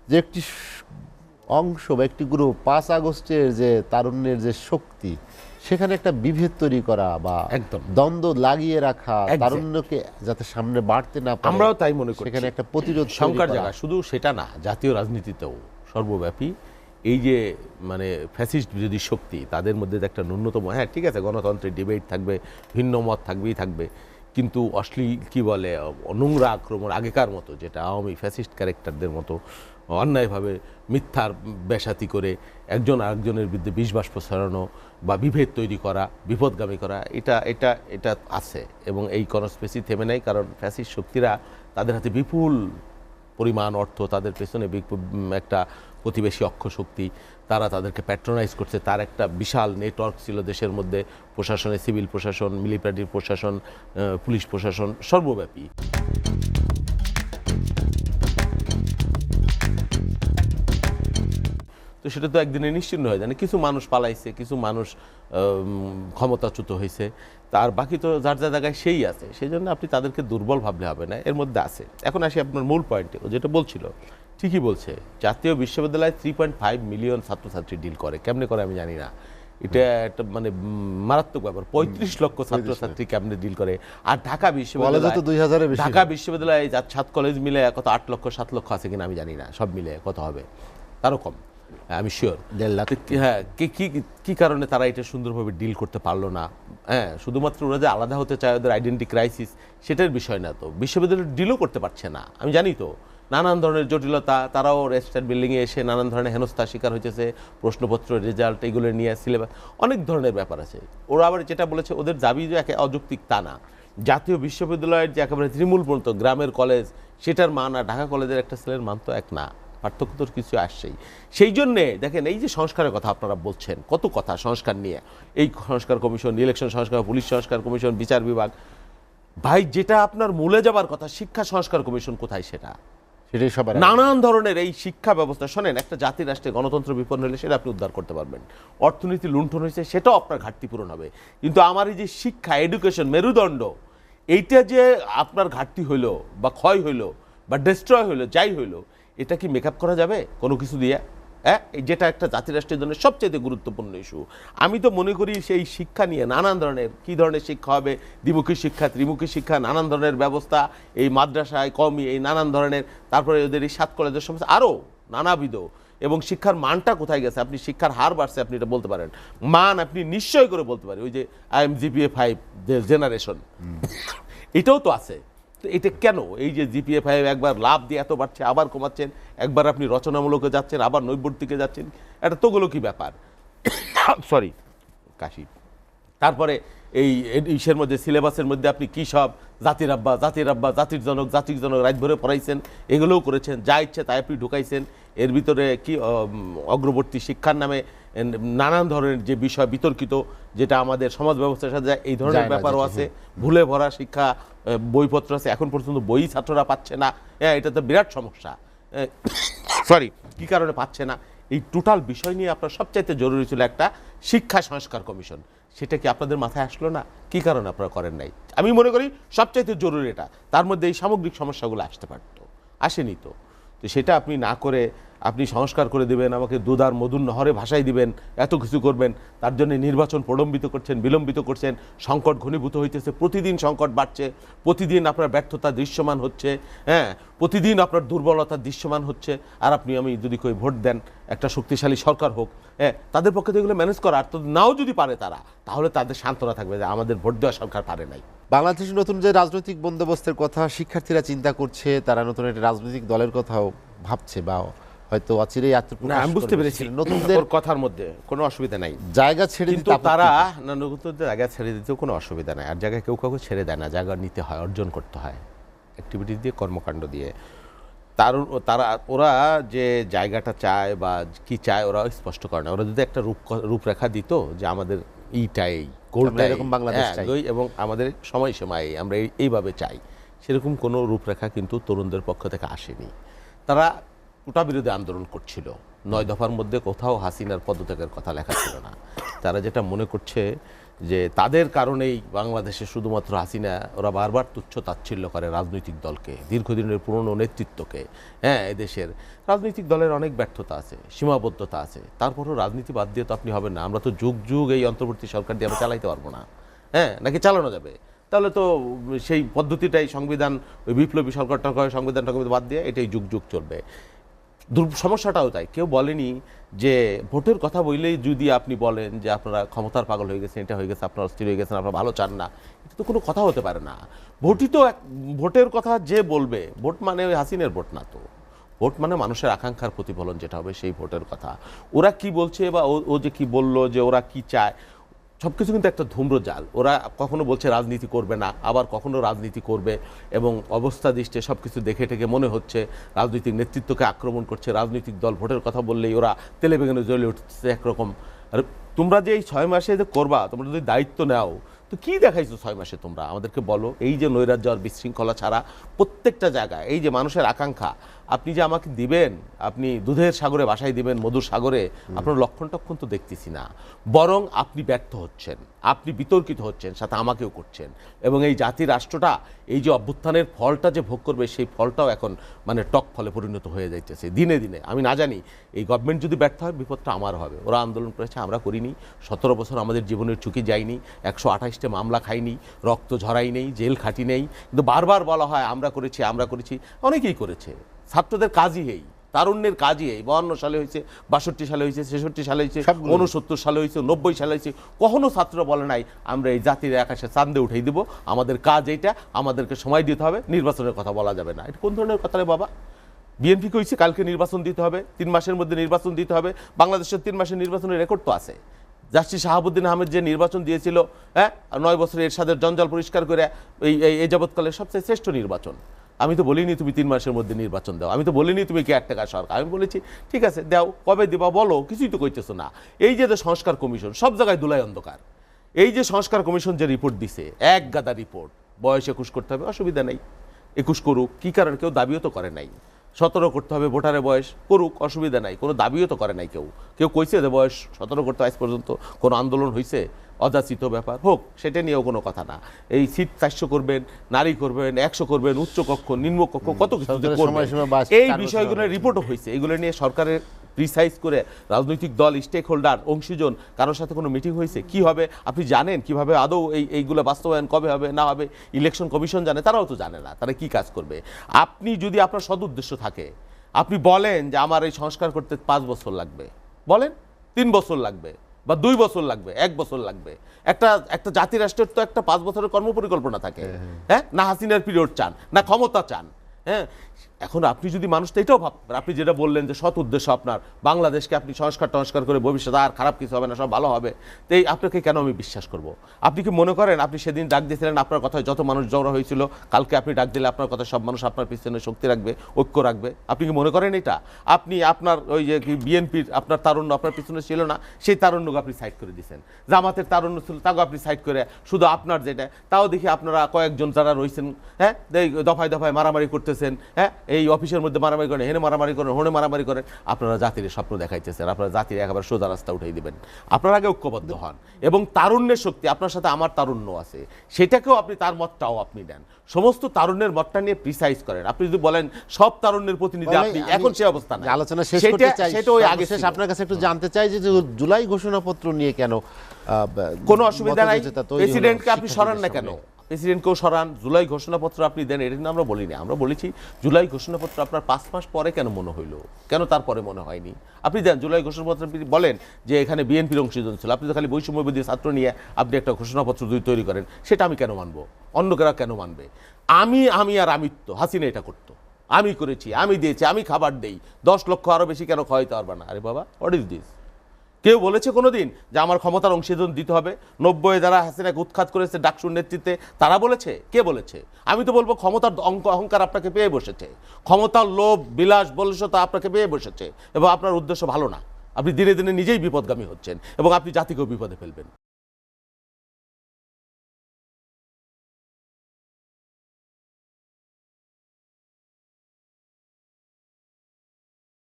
যে একটি অংশ বা একটি গ্রুপ ৫ আগস্টের যে তারুণ্যের যে শক্তি, সেখানে একটা বিভেদ তৈরি করা বা একদম দ্বন্দ্ব লাগিয়ে রাখা, তারুণ্যকে যাতে সামনে বাড়তে না পারে, আমরাও তাই মনে করি। সেখানে একটা প্রতিরোধ শঙ্কার জায়গা শুধু সেটা না, জাতীয় রাজনীতিতেও সর্বব্যাপী এই যে মানে ফ্যাসিস্ট বিরোধী শক্তি, তাদের মধ্যে একটা ন্যূনতম, হ্যাঁ ঠিক আছে গণতন্ত্রের ডিবেট থাকবে, ভিন্ন মত থাকবে, কিন্তু অশ্লীল কি বলে নোংরা আক্রমণ আগেকার মতো, যেটা আওয়ামী ফ্যাসিস্ট ক্যারেক্টারদের মতো অন্যায়ভাবে মিথ্যার বেসাতি করে একজন আরেকজনের বিরুদ্ধে বিষ-বাষ্প ছড়ানো বা বিভেদ তৈরি করা, বিপদগামী করা, এটা আছে। এবং এই কনস্পিরেসি থেমে নেই, কারণ ফ্যাসিস্ট শক্তিরা তাদের হাতে বিপুল পরিমাণ অর্থ, তাদের পেছনে একটা প্রতিবেশী অক্ষ শক্তি, তারা তাদেরকে প্যাট্রোনাইজ করছে। তার একটা বিশাল নেটওয়ার্ক ছিল দেশের মধ্যে, প্রশাসনে, সিভিল প্রশাসন, মিলিটারি প্রশাসন, পুলিশ প্রশাসন, সর্বব্যাপী। তো সেটা তো একদিনে নিশ্চিন্ন হয়ে যায় না। কিছু মানুষ পালাইছে, কিছু মানুষ ক্ষমতাচ্যুত হয়েছে, তার বাকি তো যার যা জায়গায় সেই আছে। সেই জন্য আপনি তাদেরকে দুর্বল ভাবলে হবে না, এর মধ্যে আছে। এখন আসি আপনার মূল পয়েন্টে, ও যেটা বলছিল ঠিকই বলছে। জাতীয় বিশ্ববিদ্যালয়ে 3.5 মিলিয়ন ছাত্রছাত্রী ডিল করে, কেমনে করে আমি জানি না, এটা একটা মানে মারাত্মক ব্যাপার। 35 লক্ষ ছাত্রছাত্রী কেমনে ডিল করে। আর ঢাকা বিশ্ববিদ্যালয়ে 7 কলেজ মিলে কত 8 লক্ষ 7 লক্ষ আছে কিনা আমি জানি না, সব মিলে কত হবে তারও কম, আমি শিওর। 1.5 লাখ। হ্যাঁ, কি কারণে তারা এটা সুন্দরভাবে ডিল করতে পারলো না? হ্যাঁ, শুধুমাত্র ওরা যে আলাদা হতে চায়, ওদের আইডেন্টি ক্রাইসিস, সেটার বিষয় না তো। বিশ্ববিদ্যালয় ডিলও করতে পারছে না, আমি জানি তো। নানান ধরনের জটিলতা, তারাও রেজিস্টার্ড বিল্ডিংয়ে এসে নানান ধরনের হেনস্থার শিকার হইতেছে, প্রশ্নপত্র, রেজাল্ট, এগুলো নিয়ে সিলেবাস, অনেক ধরনের ব্যাপার আছে। ওরা আবার যেটা বলেছে, ওদের দাবি যে অযৌক্তিক তা না। জাতীয় বিশ্ববিদ্যালয়ের যে একেবারে তৃণমূল পর্যন্ত গ্রামের কলেজ, সেটার মান আর ঢাকা কলেজের একটা ছেলের মান তো এক না, পার্থক্য তো কিছু আসছেই। সেই জন্যে দেখেন, এই যে সংস্কারের কথা আপনারা বলছেন, কত কথা সংস্কার নিয়ে, এই সংস্কার কমিশন, ইলেকশন সংস্কার, পুলিশ সংস্কার কমিশন, বিচার বিভাগ, ভাই যেটা আপনার মূলে যাবার কথা, শিক্ষা সংস্কার কমিশন কোথায়? সেটা সেটাই সবার নানান ধরনের এই শিক্ষা ব্যবস্থা। শোনেন, একটা জাতি রাষ্ট্রে গণতন্ত্র বিপন্ন হলে সেটা আপনি উদ্ধার করতে পারবেন, অর্থনীতি লুণ্ঠন হয়েছে সেটাও আপনার ঘাটতি পূরণ হবে, কিন্তু আমার এই যে শিক্ষা, এডুকেশন, মেরুদণ্ড, এইটা যে আপনার ঘাটতি হইলো বা ক্ষয় হইলো বা ডিস্ট্রয় হইলো, যাই হইলো, এটা কি মেকআপ করা যাবে কোনো কিছু দিয়ে? হ্যাঁ, যেটা একটা জাতিরাষ্ট্রের জন্য সবচেয়ে গুরুত্বপূর্ণ ইস্যু। আমি তো মনে করি সেই শিক্ষা নিয়ে নানান ধরনের, কী ধরনের শিক্ষা হবে, দ্বিমুখী শিক্ষা, ত্রিমুখী শিক্ষা, নানান ধরনের ব্যবস্থা, এই মাদ্রাসায় কমই, এই নানান ধরনের, তারপরে ওদের এই 7 কলেজের সমস্যা আরও নানাবিধ। এবং শিক্ষার মানটা কোথায় গেছে? আপনি শিক্ষার হার বাড়ছে, আপনি এটা বলতে পারেন। মান আপনি নিশ্চয় করে বলতে পারেন, ওই যে IMGPA 5 জেনারেশন, এটাও তো আছে। তো এটা কেন? এই যে GPA 5 একবার লাভ দিয়ে এত বাড়ছে, আবার কমাচ্ছেন, একবার আপনি রচনামূলকে যাচ্ছেন, আবার নৈবর্তিকে যাচ্ছেন, এটা তোগুলো কি ব্যাপার? সরি, কাশি। তারপরে এই ইসের মধ্যে, সিলেবাসের মধ্যে আপনি কী সব জাতির আব্বা, জাতির জনক, রাত ভরে পড়াইছেন, এগুলোও করেছেন, যা ইচ্ছে তাই আপনি ঢুকাইছেন। এর ভিতরে কি অগ্রবর্তী শিক্ষার নামে নানান ধরনের যে বিষয় বিতর্কিত, যেটা আমাদের সমাজ ব্যবস্থার সাথে যায়, এই ধরনের ব্যাপারও আছে। ভুলে ভরা শিক্ষা, বইপত্র আছে, এখন পর্যন্ত বই ছাত্ররা পাচ্ছে না। হ্যাঁ, এটা তো বিরাট সমস্যা। সরি, কী কারণে পাচ্ছে না? এই টোটাল বিষয় নিয়ে আপনার সবচাইতে জরুরি ছিল একটা শিক্ষা সংস্কার কমিশন। সেটা কি আপনাদের মাথায় আসলো না? কী কারণে আপনারা করেন নাই? আমি মনে করি সবচাইতে জরুরি এটা, তার মধ্যে এই সামগ্রিক সমস্যাগুলো আসতে পারতো, আসেনি তো। তো সেটা আপনি না করে আপনি সংস্কার করে দেবেন, আমাকে দুধ আর মধুর নহরে ভাসাই দিবেন, এত কিছু করবেন, তার জন্য নির্বাচন প্রলম্বিত করছেন, বিলম্বিত করছেন, সংকট ঘনীভূত হইতেছে, প্রতিদিন সংকট বাড়ছে, প্রতিদিন আপনার ব্যর্থতা দৃশ্যমান হচ্ছে, হ্যাঁ, প্রতিদিন আপনার দুর্বলতা দৃশ্যমান হচ্ছে। আর আপনি আমি যদি কই ভোট দেন, একটা শক্তিশালী সরকার হোক, হ্যাঁ, তাদের পক্ষে তো এগুলো ম্যানেজ করা। আর তো নাও যদি পারে তারা, তাহলে তাদের সান্ত্বনা থাকবে যে আমাদের ভোট দেওয়া সরকার পারে নাই। বাংলাদেশে নতুন যে রাজনৈতিক বন্দোবস্তের কথা শিক্ষার্থীরা চিন্তা করছে, তারা নতুন একটা রাজনৈতিক দলের কথাও ভাবছে, বা হয়তো অচিরেই না, আমি বুঝতে পেরেছি নতুনদের কথার মধ্যে কোনো অসুবিধা নাই, জায়গা ছেড়ে দিতে তারা না, নতুনদের জায়গা ছেড়ে দিতেও কোনো অসুবিধা নাই। আর জায়গায় কেউ কাউকে ছেড়ে দেয় না, জায়গা নিতে হয়, অর্জন করতে হয় অ্যাক্টিভিটিস দিয়ে, কর্মকাণ্ড দিয়ে। ওরা যে জায়গাটা চায় বা কি চায়, ওরা স্পষ্ট করে না। ওরা যদি একটা রূপরেখা দিত যে আমাদের এইটাই গোলটা, এরকম বাংলাদেশ চাই এবং আমাদের সময়সীমা আমরা এইভাবে চাই, সেরকম কোনো রূপরেখা কিন্তু তরুণদের পক্ষ থেকে আসেনি। তারা কোটা বিরোধী আন্দোলন করছিল, 9 দফার মধ্যে কোথাও হাসিনার পদত্যাগের কথা লেখা ছিল না। তারা যেটা মনে করছে যে তাদের কারণেই বাংলাদেশে শুধুমাত্র হাসিনা, ওরা বারবার তুচ্ছ তাচ্ছিল্য করে রাজনৈতিক দলকে, দীর্ঘদিনের পুরনো নেতৃত্বকে। হ্যাঁ, এদেশের রাজনৈতিক দলের অনেক ব্যর্থতা আছে, সীমাবদ্ধতা আছে, তারপরও রাজনীতি বাদ দিয়ে তো আপনি হবেন না। আমরা তো যুগ যুগ এই অন্তর্বর্তী সরকার দিয়ে আমরা চালাইতে পারবো না। হ্যাঁ, নাকি চালানো যাবে? তাহলে তো সেই পদ্ধতিটাই সংবিধান, ওই বিপ্লবী সরকারটা করে সংবিধান বাদ দিয়ে এটাই যুগ যুগ চলবে। সমস্যাটাও তাই, কেউ বলেনি যে ভোটের কথা বললেই যদি আপনি বলেন যে আপনারা ক্ষমতার পাগল হয়ে গেছেন, এটা হয়ে গেছে, আপনারা অস্থির হয়ে গেছেন, আপনারা ভালো চান না, এটা তো কোনো কথা হতে পারে না। ভোটই তো ভোটের কথা যে বলবে, ভোট মানে ওই হাসিনের ভোট না তো। ভোট মানে মানুষের আকাঙ্ক্ষার প্রতিফলন যেটা হবে, সেই ভোটের কথা। ওরা কি বলছে বা ও যে কি বললো, যে ওরা কি চায়, সবকিছু কিন্তু একটা ধূম্রজাল। ওরা কখনো বলছে রাজনীতি করবে না, আবার কখনো রাজনীতি করবে, এবং অবস্থা দৃষ্টে সব কিছু দেখে টেকে মনে হচ্ছে রাজনৈতিক নেতৃত্বকে আক্রমণ করছে। রাজনৈতিক দল ভোটের কথা বললেই ওরা তেলে বেগুনে জ্বলে উঠছে একরকম। আর তোমরা যে এই 6 মাসে যে করবা, তোমরা যদি দায়িত্ব নাও, তো কি দেখাইছো 6 মাসে? তোমরা আমাদেরকে বলো। এই যে নৈরাজ্য আর বিশৃঙ্খলা ছাড়া প্রত্যেকটা জায়গায় এই যে মানুষের আকাঙ্ক্ষা, আপনি যে আমাকে দিবেন, আপনি দুধের সাগরে বাসায় দিবেন, মধুর সাগরে, আপনার লক্ষণ টক্ষণ তো দেখতেছি না। বরং আপনি ব্যর্থ হচ্ছেন, আপনি বিতর্কিত হচ্ছেন, সাথে আমাকেও করছেন। এবং এই জাতি রাষ্ট্রটা এই যে অভ্যুত্থানের ফলটা যে ভোগ করবে, সেই ফলটাও এখন মানে টক ফলে পরিণত হয়ে যাইতেছে দিনে দিনে। আমি না জানি, এই গভর্নমেন্ট যদি ব্যর্থ হয়, বিপদটা আমার হবে। ওরা আন্দোলন করেছে, আমরা করিনি। 17 বছর আমাদের জীবনের ঝুঁকি যায়নি, 128টে মামলা খাইনি, রক্ত ঝরাই নেই, জেল খাটি নেই। কিন্তু বারবার বলা হয় আমরা করেছি, আমরা করেছি। অনেকেই করেছে। ছাত্রদের কাজই এই, তারুণ্যের কাজই এই। 52 সালে হয়েছে, 62 সালে হয়েছে, 66 সালে হয়েছে, 69 সালে হয়েছে, 90 সালে হয়েছে। কখনো ছাত্র বলে নাই আমরা এই জাতির আকাশে চাঁদে উঠাই দেবো, আমাদের কাজ এইটা, আমাদেরকে সময় দিতে হবে, নির্বাচনের কথা বলা যাবে না। এটা কোন ধরনের কথা রে বাবা? বিএনপি কইছে কালকে নির্বাচন দিতে হবে, 3 মাসের মধ্যে নির্বাচন দিতে হবে। বাংলাদেশের 3 মাসের নির্বাচনের রেকর্ড তো আছে। জাস্টিস শাহাবুদ্দিন আহমেদ যে নির্বাচন দিয়েছিল, হ্যাঁ, 9 বছরে এরশাদের জঞ্জাল পরিষ্কার করে এই যাবৎকালের সবচেয়ে শ্রেষ্ঠ নির্বাচন। আমি তো বলিনি তুমি 3 মাসের মধ্যে নির্বাচন দাও, আমি তো বলিনি তুমি কেয়ারটেকার সরকার। আমি বলেছি ঠিক আছে দাও, কবে দিবা বলো, কিছুই তো কইতেছো না। এই যে সংস্কার কমিশন, সব জায়গায় ধুলাই অন্ধকার। এই যে সংস্কার কমিশন যে রিপোর্ট দিছে, এক গাদা রিপোর্ট। বয়স 21 করতে হবে, অসুবিধা নেই, 21 করুক। কি কারণ? কেউ দাবিও তো করে নাই। 17 করতে হবে ভোটারের বয়স, করুক, অসুবিধা নাই, কোনো দাবিও তো করে নাই কেউ। কেউ কইছে যে বয়স 17 করতে আজ পর্যন্ত কোনো আন্দোলন হয়েছে? অযাচিত ব্যাপার হোক, সেটা নিয়েও কোনো কথা না। এই সিট 400 করবেন, নারী করবেন, 100 করবেন, উচ্চ কক্ষ, নিম্ন কক্ষ, কত কিছু করবেন। এই বিষয়গুলোর রিপোর্টও হয়েছে। এগুলো নিয়ে সরকারের প্রিসাইজ করে রাজনৈতিক দল, স্টেক হোল্ডার, অংশীজন কারোর সাথে কোনো মিটিং হয়েছে? কি হবে আপনি জানেন? কিভাবে আদৌ এইগুলো বাস্তবায়ন কবে হবে না হবে ইলেকশন কমিশন জানে, তারাও তো জানে না। তারা কি কাজ করবে? আপনি যদি আপনার সদ উদ্দেশ্য থাকে, আপনি বলেন যে আমার এই সংস্কার করতে 5 বছর লাগবে, বলেন 3 বছর লাগবে, বা 2 বছর লাগবে, 1 বছর লাগবে। একটা জাতি রাষ্ট্রের তো একটা 5 বছরের কর্মপরিকল্পনা থাকে। হ্যাঁ, না হাসিনার পিরিয়ড চান, না ক্ষমতা চান। হ্যাঁ, এখন আপনি যদি মানুষটা এটাও ভাববেন, আপনি যেটা বললেন যে সৎ উদ্দেশ্য আপনার, বাংলাদেশকে আপনি সংস্কার করে ভবিষ্যতে আর খারাপ কিছু হবে না, সব ভালো হবে, তো এই আপনাকে কেন আমি বিশ্বাস করব? আপনি কি মনে করেন আপনি সেদিন ডাক দিয়েছিলেন, আপনার কথায় যত মানুষ জড়ো হয়েছিল, কালকে আপনি ডাক দিলে আপনার কথা সব মানুষ আপনার পিছনে শক্তি রাখবে, ঐক্য রাখবে? আপনি কি মনে করেন এটা? আপনি আপনার ওই যে বিএনপির আপনার তারুণ্য আপনার পিছনে ছিল না, সেই তারুণ্যকে আপনি সাইড করে দিয়েছেন। জামাতের তারুণ্য ছিল, তাকে আপনি সাইড করে শুধু আপনার যেটা, তাও দেখি আপনারা কয়েকজন যারা রয়েছেন, হ্যাঁ, দফায় দফায় মারামারি করতেছেন। হ্যাঁ, এই অফিসের মধ্যে মারামারি করেন, হেনে মারামারি করেন, হনে মারামারি করেন। আপনারা জাতির স্বপ্ন দেখাইতেছেন, আপনারা জাতির একেবারে সোজা রাস্তা উঠাই দিবেন। আপনারা আগে ঐক্যবদ্ধ হন, এবং তারুণ্যের শক্তি, আপনার সাথে আমার তারুণ্য আছে, সেটাকেও আপনি, তার মতটাও আপনি দেন। সমস্ত তারুণ্যের মতটা নিয়ে প্রিসাইজ করেন। আপনি যদি বলেন সব তারুণ্যের প্রতিনিধি আপনি, এখন সে অবস্থা না। আলোচনা শেষ করতে চাই, সেটা ওই আগে শেষ। আপনার কাছে একটু জানতে চাই যে জুলাই ঘোষণাপত্র নিয়ে কেন কোনো অসুবিধা নাই, প্রেসিডেন্টকে আপনি সরান না কেন? প্রেসিডেন্টকেও সরান, জুলাই ঘোষণাপত্র আপনি দেন, এটা কিন্তু আমরা বলিনি। আমরা বলেছি জুলাই ঘোষণাপত্র আপনার 5 মাস পরে কেন মনে হইলো, কেন তারপরে মনে হয়নি? আপনি দেন জুলাই ঘোষণাপত্র, বলেন যে এখানে বিএনপির অংশীজন ছিল। আপনি তো খালি বৈষম্যবিরোধী ছাত্র নিয়ে আপনি একটা ঘোষণাপত্র যদি তৈরি করেন, সেটা আমি কেন মানবো? অন্য কেরা কেন মানবে? আমি আর আমিত্ব, হাসিনা এটা করতো, আমি করেছি, আমি দিয়েছি, আমি খাবার দেই, 10 লক্ষ আরো বেশি কেন খাওয়াইতে পারবে না? আরে বাবা, হোয়াট ইজ দিস? কেউ বলেছে কোনোদিন যে আমার ক্ষমতার অংশীদার দিতে হবে? 90 যারা হাসিনাকে উৎখাত করেছে ডাকসুর নেতৃত্বে, তারা বলেছে? কে বলেছে? আমি তো বলবো ক্ষমতার অহংকার আপনাকে পেয়ে বসেছে, ক্ষমতার লোভ, বিলাস, বলসতা আপনাকে পেয়ে বসেছে, এবং আপনার উদ্দেশ্য ভালো না। আপনি দিনে দিনে নিজেই বিপদগামী হচ্ছেন, এবং আপনি জাতিকেও বিপদে ফেলবেন।